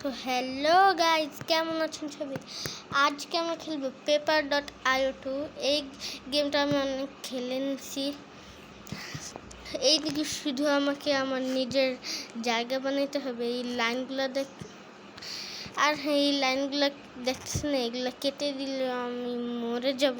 তো hello guys, কেমন আছেন সবাই? আজকে আমরা খেলবো Paper.io2। এই গেমটা আমি অনেক খেলে নিছি। এইদিকে শুধু আমাকে আমার নিজের জায়গা বানাইতে হবে। এই লাইনগুলো আর এই লাইনগুলো দেখতেছেন না, এগুলো কেটে দিলে আমি মরে যাব।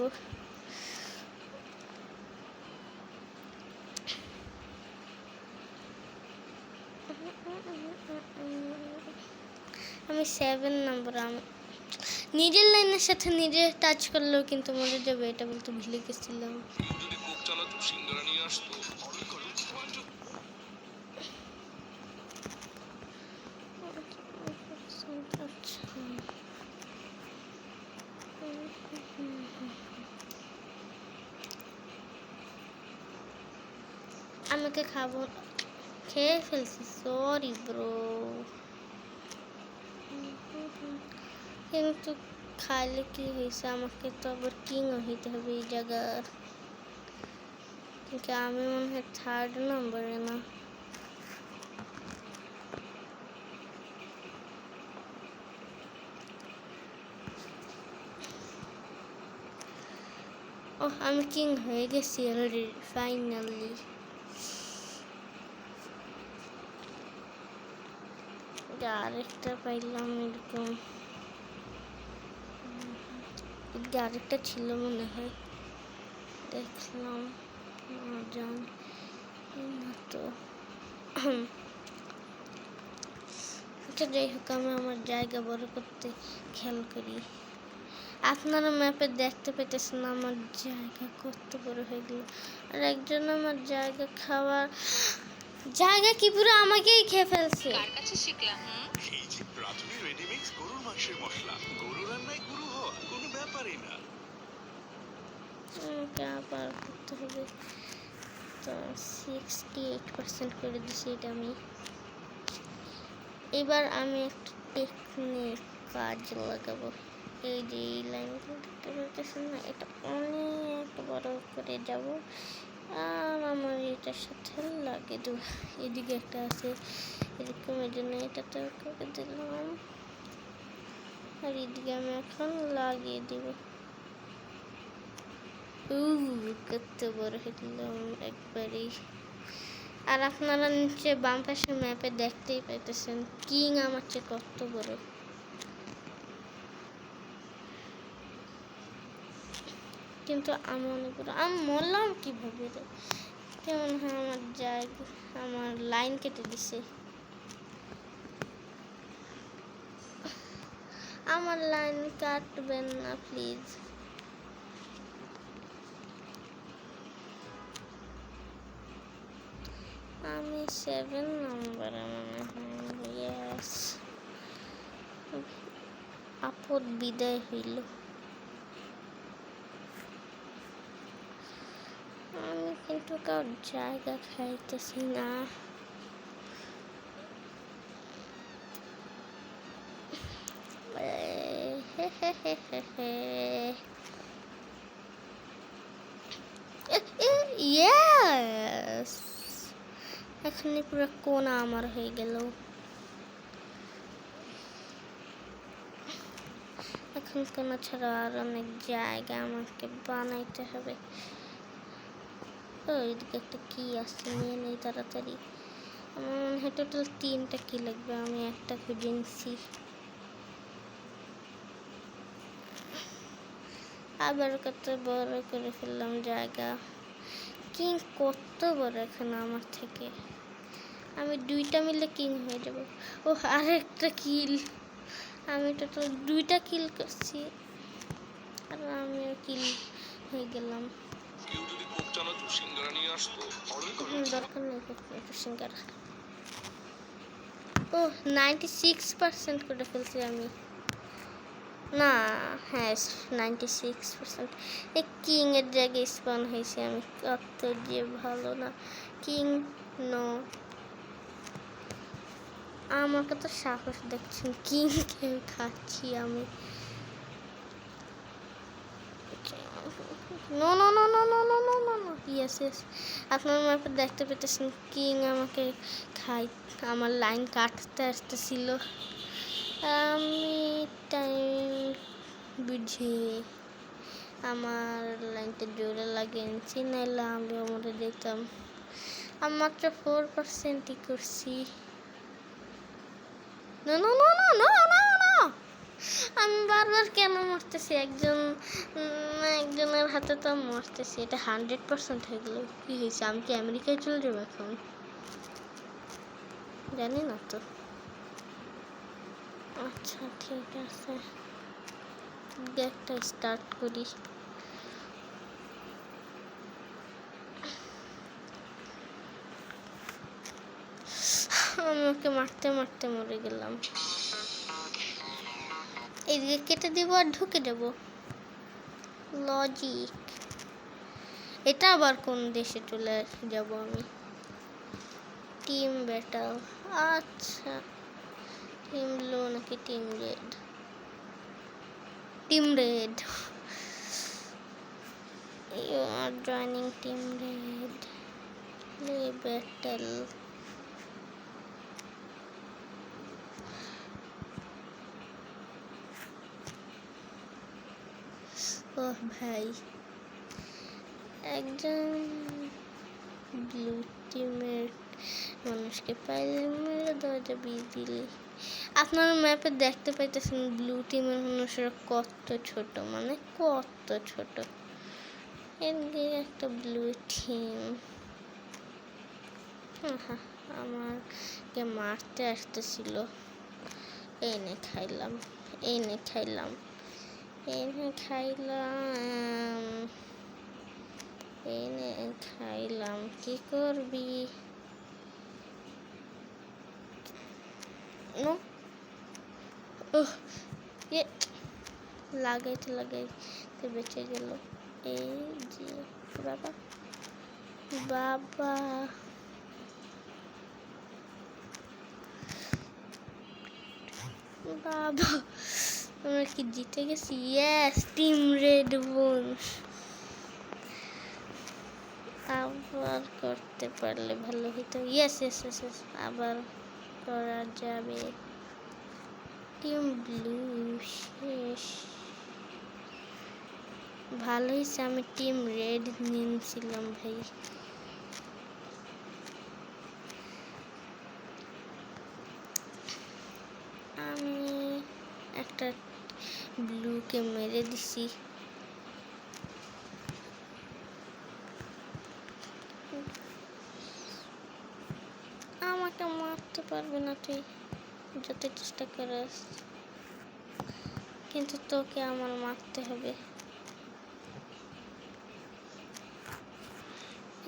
আমি 7 নম্বর। নিজের লাইনের সাথে নিজে টাচ করলেও কিন্তু মরে যাবে, এটা বলতে ভুলে গেছিলাম। আমাকে খাবো, খেয়ে ফেলছি, সরি ব্রো। কিন্তু খাইলে কি হয়েছে, আমাকে তো আবার কিং হইতে হবে এই জায়গার। কিন্তু আমি মনে হয় 3rd নম্বরে না। ও, আমি কিং হয়ে গেছি অলরেডি, ফাইনালি। আরেকটা পাইলাম এরকম, আরেকটা ছিল মনে হয়, দেখলাম না তো। আচ্ছা, যাই হোক, আমি আমার জায়গা বড় করতে খেয়াল করি। আপনারা ম্যাপে দেখতে পেতেছেন আমার জায়গা কত বড় হয়ে গেল। আর একজন আমার জায়গা খাওয়ার জায়গা কি পুরো আমাকেই খেয়ে ফেলছে। কার কাছে শিখলাম? এই যে রাঁধুনি রেডিমিক্স গরুর মাংসের মশলা, গরু রান্নায় গুরু হওয়া কোনো ব্যাপারই না। আমাকে আবার করতে হবে। তো 68% করে দিছি এটা আমি। এবার আমি একটা টেকনিক কাজ লাগাবো। এই যে এই লাইনগুলো দেখতে পাচ্ছেন না, এটা অনেক বড় করে যাব আর আমার এটার সাথে লাগিয়ে দেবো। এদিকে একটা আছে এরকম, এই জন্য এটাতে করে দিলাম। আর এদিকে আমি এখন লাগিয়ে দিব। কত বড় হইলাম একবারেই। আর আপনারা নিচে বাম পাশের ম্যাপে দেখতেই পাইতেছেন কিং আমার চেয়ে কত বড়। কিন্তু আমি অনেক বড়। আমি মরলাম কিভাবে রে? কেমন হয় আমার জায়গা, আমার লাইন কেটে দিছে। আমার লাইন কাটবেন না প্লিজ। আমি 7 নম্বরে মনে হয়। ইয়েস, আপদ বিদায় হইল। আমি কিন্তু কার জায়গা খাইতেছি না। ইয়েস, এখানে পুরো কোনা আমার হয়ে গেল। এখন কোনা ছাড়া আর অনেক জায়গা আমাকে বানাইতে হবে। ওইদিকে একটা কি আছে, নিয়ে নেই তাড়াতাড়ি। আমার মনে হয় টোটাল 3টা কি লাগবে, আমি একটা খুঁজে নিছি। আবার কত বড় করে ফেললাম জায়গা। কিং কত বড় এখানে আমার থেকে। আমি 2টা মিলে কিং হয়ে যাব। ও, আরেকটা কিল। আমি টোটাল 2টা কিল করছি আর আমিও কিল হয়ে গেলাম। কেউ যদি কোক চানাচুর সিঙ্গারা নিয়ে আসতো, অর্ডার করো। দরকার নেই একটু সিঙ্গারা। ও, 96% করে ফেলছি আমি। না, হ্যাঁ 96%। এই কিং এর জায়গায় স্পন হয়েছে আমি, কত যে ভালো না। কিং নো, আমাকে তো সাহস দেখছেন, কিং কেউ খাচ্ছি আমি। No no no no no no no no no, yes yes. আপনার ম্যাপে দেখতে পেতেছেন কিং আমাকে খাই, আমার লাইন কাটতে আসতেছিল। আমি টাইম বুঝে আমার লাইনটা জোরে লাগিয়েছি, নাইলে আমি মরে যেতাম। আমি মাত্র 4%ই করছি। না না না না না না না, আমি বারবার কেন মরতেছি? একজনের হাতে তো আমি মরতেছি। এটা 100% হয়ে গেল। কি হয়েছে? আমি কি আমেরিকায় চলে যাবো এখন? জানি না তো। আচ্ছা ঠিক আছে, গেটটা স্টার্ট করি। আমি ওকে মারতে মারতে মরে গেলাম। এইদিকে কেটে দিব আর ঢুকে দেব। লজিক। এটা আবার কোন দেশে চলে যাব আমি? Team battle. আচ্ছা, টিম ব্লু নাকি team red? Team red. You are joining team red. Play battle. ওহ ভাই, একজন ব্লু টিমের মানুষকে পাইলে মেরে দরজা বিয়ে দিলে। আপনারা ম্যাপে দেখতে পাইতেছেন ব্লু টিমের মানুষেরা কত ছোট, মানে কত ছোট। এদিকে একটা ব্লু টিম আমাকে মারতে আসতেছিল। এনে খাইলাম, এনে খাইলাম, এনে খাইলাম, এনে খাইলাম। কি করবি? নো, লাগাইতে লাগাইতে বেঁচে গেল। এই যে বাবা, বাবা বাবা, আমরা কি জিতে গেছি? ইয়েস, টিম রেড বোন। আবার করতে পারলে ভালো হতো। ইয়েস ইয়েস ইয়েস, আবার করা যাবে। টিম ব্লু শেষ। ভালো হয়েছে আমি টিম রেড নিয়েছিলাম ভাই। আমি একটা ব্লুকে মেরে দিছি। আমাকে মারতে পারবে না তুই যত চেষ্টা করিস, কিন্তু তোকে আমার মারতে হবে।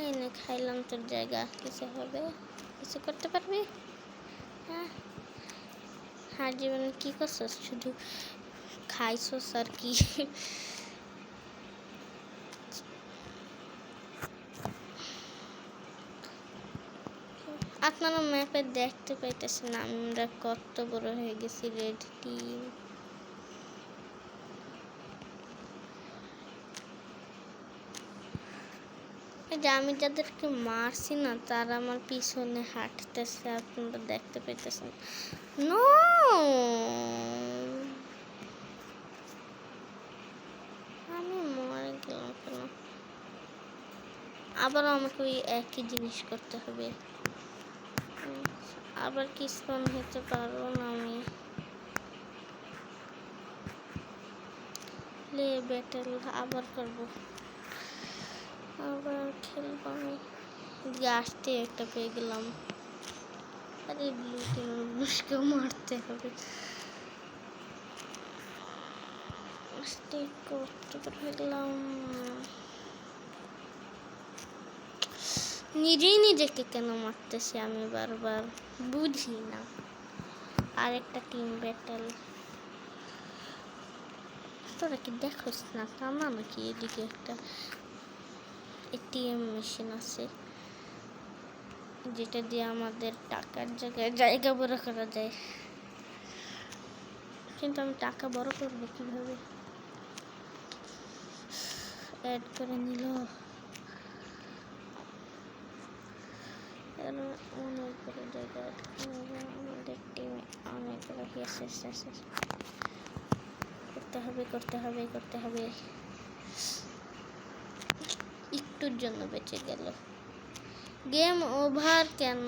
এনে খাইলাম তোর জায়গা। কিছু হবে? কিছু করতে পারবি? হ্যাঁ, হার জীবনে কি করছস? শুধু খাইছস আর কি। আপনারা ম্যাপে দেখতে পাইতেছেন আমরা কত বড় হয়ে গেছি। রেড টিম যে আমি যাদেরকে মারছি না তারা আমার পিছনে হাঁটতেছে, আপনারা দেখতে পাইতেছেন। নো, আমি মরে গেলাম কেন? আবার আমাকে ওই একই জিনিস করতে হবে। আবার কি স্পন হতে পারবো না আমি? প্লে ব্যাটেল আবার করবো, আবার খেলবো আমি। আসতে একটা পেয়ে গেলাম। আরে ব্লু টিমের মানুষকেও মারতে হবে। আসতে করতে পেরে গেলাম। নিজেই নিজেকে কেন মারতেছি আমি বারবার, বুঝি না। আর একটা টিম ব্যাটেল। তোরা কি দেখোস না কানা নাকি? এদিকে একটা এটিএম মেশিন আছে যেটা দিয়ে আমাদের টাকার জায়গায় জায়গা বড় করা যায়। কিন্তু আমি টাকা বড় করবো কিভাবে? অ্যাড করে নিল। কারণ অনেকগুলো জায়গা আমাদের টিমে অনেকগুলো করতে হবে একটুর জন্য বেঁচে গেল। গেম ওভার কেন?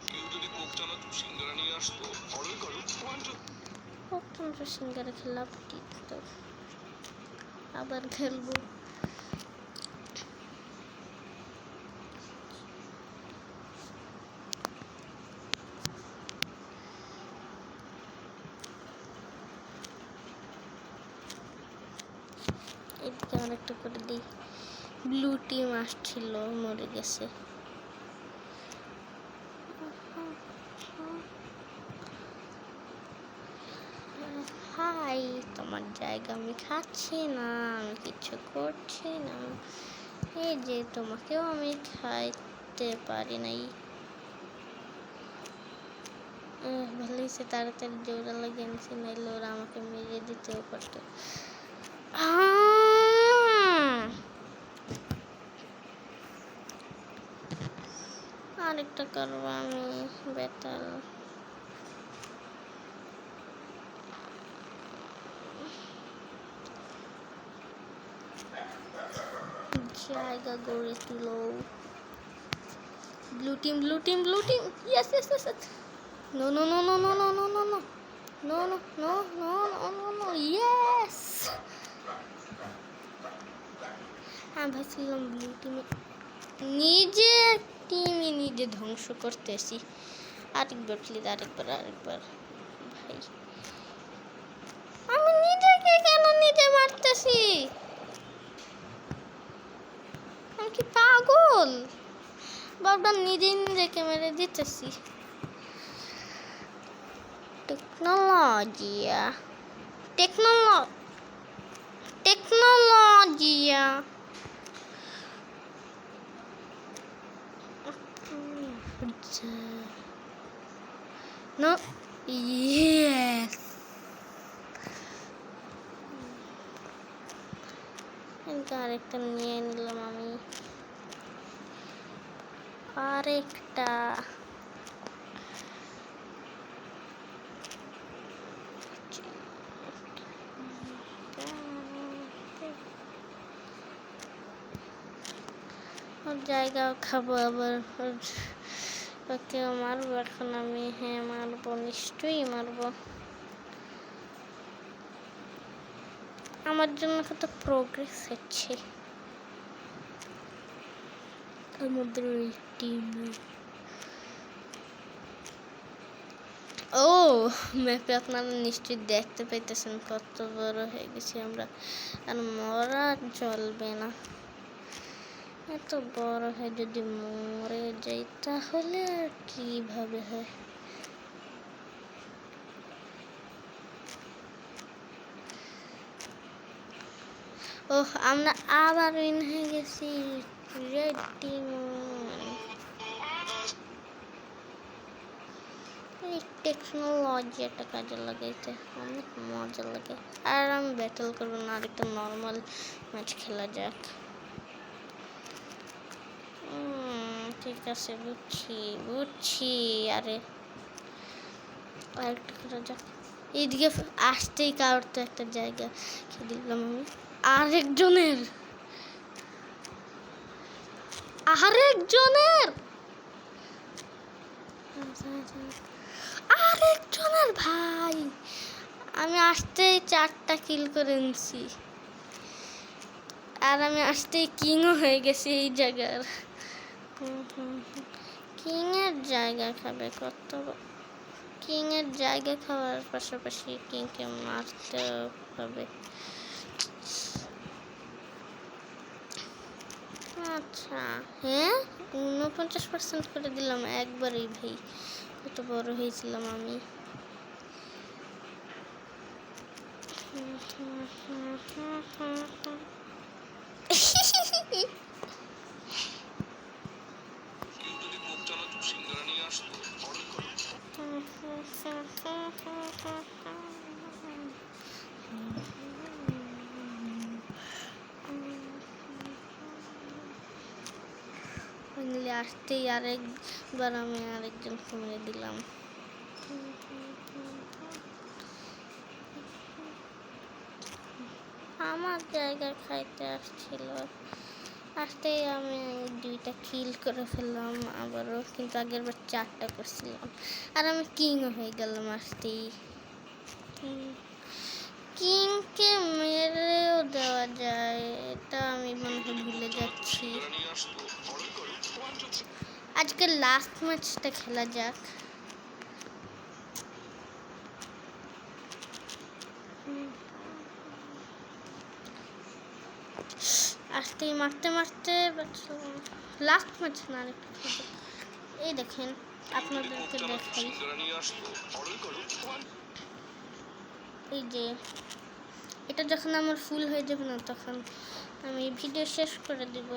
কেউ যদি কোক চানাচুর সিঙ্গারা নিয়ে আসতো, অর্ডার করো 1 2 কখন তো সিঙ্গারা খেলাম, ঠিক তো আবার খেলবো। এদিকে আরেকটা করে দিই। ব্লু টিম আসছিল, মরে গেছে। হাই, তোমার জায়গা আমি খাচ্ছি না, আমি কিছু করছি না। এই যে তোমাকেও আমি খাইতে পারি নাই। ভালোই সে তাড়াতাড়ি জোড়া লাগিয়ে আনছি, নাইলে ওরা আমাকে মেরে দিতেও পারতো। আরেকটা করবো আমি ব্যাটাল। জায়গা গড়ে তুল। Blue team yes yes yes. No no no no no no no no no no no no no no no no yes. আমি ভাবছিলাম ব্লু টিমে, নিজের টিমই নিজে ধ্বংস করতেছি। আরেকবার প্লিজ, আরেকবার ভাই, আমি নিজেকে কেন নিজে মারতেছি? আমি কি পাগল? বারবার নিজেকে মেরে দিতেছি। টেকনোলজিয়া No. Yes. আরেকটা নিয়ে নিলাম আমি। আরেকটা জায়গা খাবো আবার। ওকেও মারবো এখন আমি। হ্যাঁ মারবো, নিশ্চয়ই মারবো। আমার জন্য কত প্রোগ্রেস হচ্ছে আমাদের ওই টিমে। ও ম্যাপে আপনারা নিশ্চয়ই দেখতে পাইতেছেন কত বড় হয়ে গেছি আমরা। আর মরা চলবে না, এত বড় হয়ে যদি মরে যাই তাহলে আর কিভাবে হয়? ওহ, আমরা আবার উইন হয়ে গেছি। Red team. এই টেকনোলজিটা কাজে লাগাইতে অনেক মজা লাগে। আর আমি ব্যাটল করবো না, আরেকটা নর্মাল ম্যাচ খেলা যাক। ঠিক আছে, বুঝছি। আরে আরেকটা করা যাক। এইদিকে আসতেই কারোর তো একটা জায়গা খেয়ে দিলাম আমি। আরেকজনের ভাই, আমি আসতেই 4টা কিল করে নিছি। আর আমি আসতেই কিংও হয়ে গেছি এই জায়গার। কিং এর জায়গা খাবে কত? কিং এর জায়গা খাওয়ার পাশাপাশি কিংকে মারতে হবে। আচ্ছা, হ্যাঁ 49% করে দিলাম একবারেই। ভাই কত বড় হয়েছিলাম আমি। কেউ যদি কোক চানাচুর সিঙ্গারা নিয়ে আসতো, অর্ডার করো। ফাইনালি আসতেই আরেকবার আমি আরেকজন মেরে দিলাম। আমার জায়গা খাইতে আসছিল, আসতেই আমি 2টা কিল করে ফেললাম আবারও, কিন্তু আগেরবার 4টা করছিলাম আর আমি কিংও হয়ে গেলাম আসতেই। কিংকে মেরেও দেওয়া যায়, এটা আমি মনে হয় ভুলে যাচ্ছি। আজকে লাস্ট ম্যাচটা খেলা যাক। আসতেই মারতে মারতে লাস্ট ম্যাচ না, এই দেখেন আপনাদেরকে দেখাই, এই যে এটা যখন আমার ফুল হয়ে যাবে না তখন আমি ভিডিও শেষ করে দেব।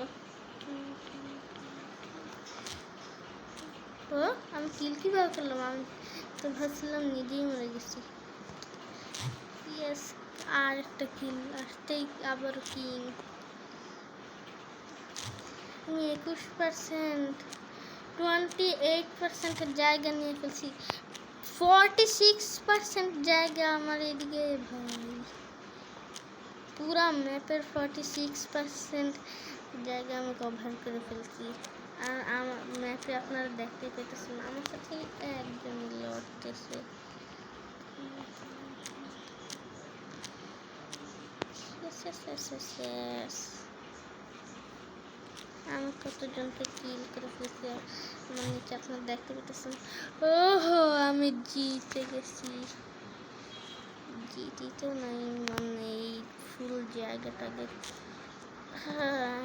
ও আমি কিল কীভাবে করলাম, আমি তো ভাবছিলাম নিজেই মরে গেছি। ইয়েস, আর একটা কিল আসতেই আবার কিং। আমি 21%, 28% জায়গা নিয়ে ফেলছি, 46% জায়গা আমার এদিকে। ভাই পুরা ম্যাপের 46% জায়গা আমি কভার করে ফেলছি। আর আমার ম্যাপে আপনারা দেখতে পেতেছেন আমার সাথে একজন লড়তেছে। আমি কতজনকে কিল করে ফেলছি আমার নিচে আপনারা দেখতে পেতেছেন। ওহো আমি জিতে গেছি, জিতিতেও নাই মানে এই ফুল জায়গাটাকে। হ্যাঁ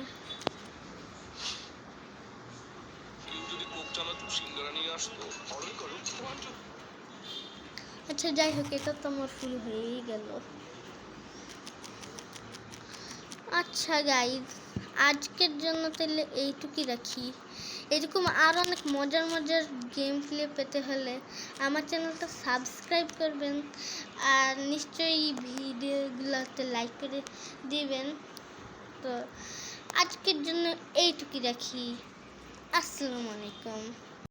আচ্ছা যাই হোক, এটা তো আমার ফুল হয়েই গেল। আচ্ছা গাইজ, আজকের জন্য তাহলে এইটুকুই রাখি। এরকম আরও অনেক মজার মজার গেম প্লে পেতে হলে আমার চ্যানেলটা সাবস্ক্রাইব করবেন আর নিশ্চয়ই ভিডিওগুলোতে লাইক করে দিবেন। তো আজকের জন্য এইটুকুই রাখি। আসসালামু আলাইকুম।